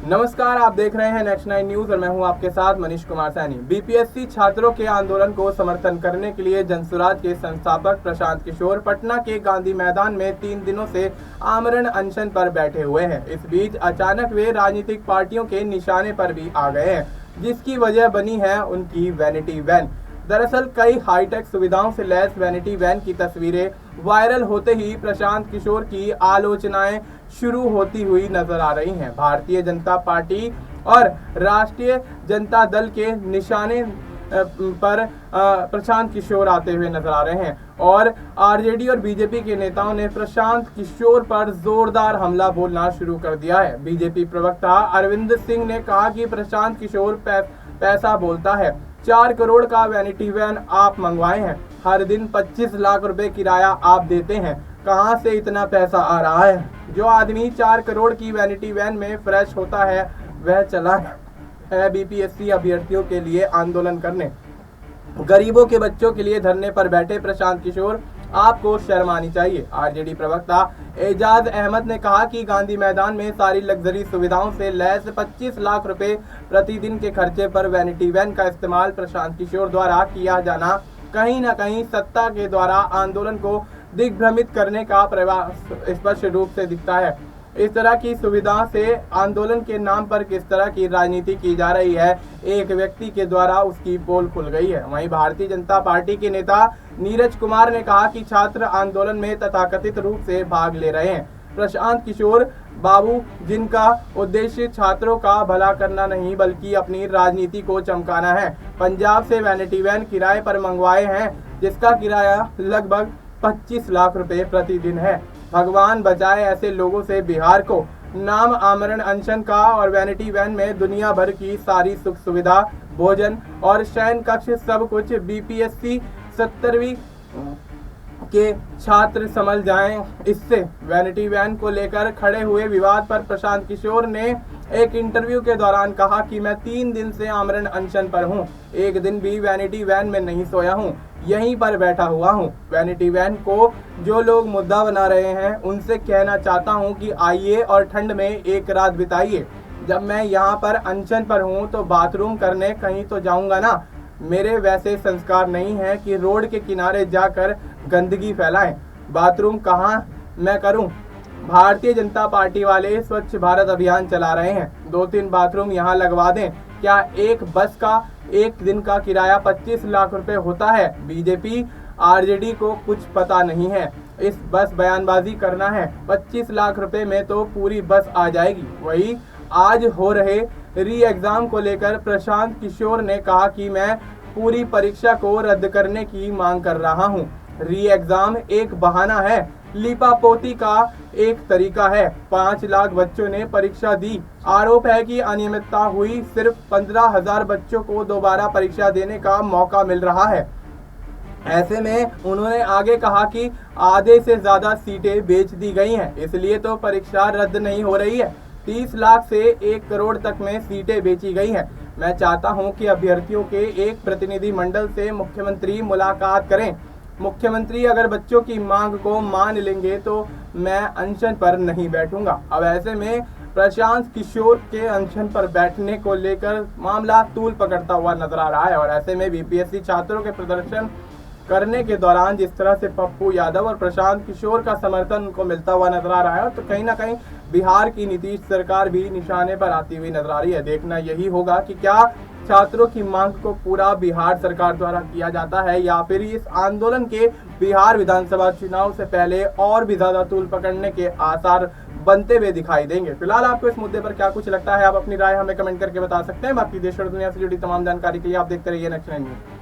नमस्कार, आप देख रहे हैं नेक्स्ट 9 न्यूज और मैं हूं आपके साथ मनीष कुमार सैनी। बीपीएससी छात्रों के आंदोलन को समर्थन करने के लिए जनसुराज के संस्थापक प्रशांत किशोर पटना के गांधी मैदान में 3 दिनों से आमरण अनशन पर बैठे हुए हैं। इस बीच अचानक वे राजनीतिक पार्टियों के निशाने पर भी आ गए हैं, जिसकी वजह बनी है उनकी वैनिटी वैन। दरअसल कई हाईटेक सुविधाओं से लैस वैनिटी वैन की तस्वीरें वायरल होते ही प्रशांत किशोर की आलोचनाएं शुरू होती हुई नजर आ रही हैं। भारतीय जनता पार्टी और राष्ट्रीय जनता दल के निशाने पर प्रशांत किशोर आते हुए नजर आ रहे हैं और आरजेडी और बीजेपी के नेताओं ने प्रशांत किशोर पर जोरदार हमला बोलना शुरू कर दिया है। बीजेपी प्रवक्ता अरविंद सिंह ने कहा कि प्रशांत किशोर पैसा बोलता है। 4 करोड़ का वैनिटी वैन आप मंगवाए हैं, हर दिन 25 लाख रुपए किराया आप देते हैं, कहां से इतना पैसा आ रहा है? जो आदमी 4 करोड़ की वैनिटी वैन में फ्रेश होता है वह चला है बीपीएससी अभ्यर्थियों के लिए आंदोलन करने। गरीबों के बच्चों के लिए धरने पर बैठे प्रशांत किशोर, आपको शर्म आनी चाहिए। आरजेडी प्रवक्ता एजाज अहमद ने कहा कि गांधी मैदान में सारी लग्जरी सुविधाओं से लैस 25 लाख रुपए प्रतिदिन के खर्चे पर वैनिटी वैन का इस्तेमाल प्रशांत किशोर द्वारा किया जाना कहीं न कहीं सत्ता के द्वारा आंदोलन को दिग्भ्रमित करने का प्रयास स्पष्ट रूप से दिखता है। इस तरह की सुविधा से आंदोलन के नाम पर किस तरह की राजनीति की जा रही है, एक व्यक्ति के द्वारा उसकी पोल खुल गई है। वहीं भारतीय जनता पार्टी के नेता नीरज कुमार ने कहा कि छात्र आंदोलन में तथाकथित रूप से भाग ले रहे हैं। प्रशांत किशोर बाबू, जिनका उद्देश्य छात्रों का भला करना नहीं बल्कि अपनी राजनीति को चमकाना है, पंजाब से वैनिटी वैन किराए पर मंगवाए हैं, जिसका किराया लगभग 25 लाख रुपए प्रतिदिन है। भगवान बचाए ऐसे लोगों से बिहार को। नाम आमरण अनशन का और वैनिटी वैन में दुनिया भर की सारी सुख सुविधा, भोजन और शयन कक्ष सब कुछ। बीपीएससी 70वीं के छात्र समझ जाएं इससे। वैनिटी वैन को लेकर खड़े हुए विवाद पर प्रशांत किशोर ने एक इंटरव्यू के दौरान कहा कि मैं 3 दिन से आमरण अनशन पर हूं, एक दिन भी वैनिटी वैन में नहीं सोया हूं, यहीं पर बैठा हुआ हूं। वैनिटी वैन को जो लोग मुद्दा बना रहे हैं उनसे कहना चाहता हूं कि आइए और ठंड में एक रात बिताइए। जब मैं यहां पर अनशन पर हूं तो बाथरूम करने कहीं तो जाऊंगा ना। मेरे वैसे संस्कार नहीं है कि रोड के किनारे जाकर गंदगी फैलाएं। बाथरूम कहां मैं करूं? भारतीय जनता पार्टी वाले स्वच्छ भारत अभियान चला रहे हैं, 2-3 बाथरूम यहां लगवा दें। क्या एक बस का एक दिन का किराया 25 लाख रुपए होता है? बीजेपी आरजेडी को कुछ पता नहीं है, इस बस बयानबाजी करना है। 25 लाख रुपए में तो पूरी बस आ जाएगी। वही आज हो रहे री एग्जाम को लेकर प्रशांत किशोर ने कहा कि मैं पूरी परीक्षा को रद्द करने की मांग कर रहा हूं। री एग्जाम एक बहाना है, लीपापोती का एक तरीका है। 5 लाख बच्चों ने परीक्षा दी। आरोप है कि अनियमितता हुई, सिर्फ 15,000 बच्चों को दोबारा परीक्षा देने का मौका मिल रहा है। ऐसे में उन्होंने आगे कहा कि आधे से ज्यादा सीटें बेच दी गई हैं, इसलिए तो परीक्षा रद्द नहीं हो रही है। 30 लाख से 1 करोड़ तक में सीटें बेची गई हैं। मैं चाहता हूं कि अभ्यर्थियों के एक प्रतिनिधि मंडल से मुख्यमंत्री मुलाकात करें। मुख्यमंत्री अगर बच्चों की मांग को मान लेंगे तो मैं अनशन पर नहीं बैठूंगा। अब ऐसे में प्रशांत किशोर के अनशन पर बैठने को लेकर मामला तूल पकड़ता हुआ नजर आ रहा है और ऐसे में बीपीएससी छात्रों के प्रदर्शन करने के दौरान जिस तरह से पप्पू यादव और प्रशांत किशोर का समर्थन उनको मिलता हुआ नजर आ रहा है, तो कहीं ना कहीं बिहार की नीतीश सरकार भी निशाने पर आती हुई नजर आ रही है। देखना यही होगा कि क्या छात्रों की मांग को पूरा बिहार सरकार द्वारा किया जाता है या फिर इस आंदोलन के बिहार विधानसभा चुनाव से पहले और भी ज्यादा तूल पकड़ने के आसार बनते हुए दिखाई देंगे। फिलहाल आपको इस मुद्दे पर क्या कुछ लगता है, आप अपनी राय हमें कमेंट करके बता सकते हैं। बाकी देश और दुनिया से जुड़ी तमाम जानकारी के लिए आप देखते रहिए नेक्स्ट 9 न्यूज।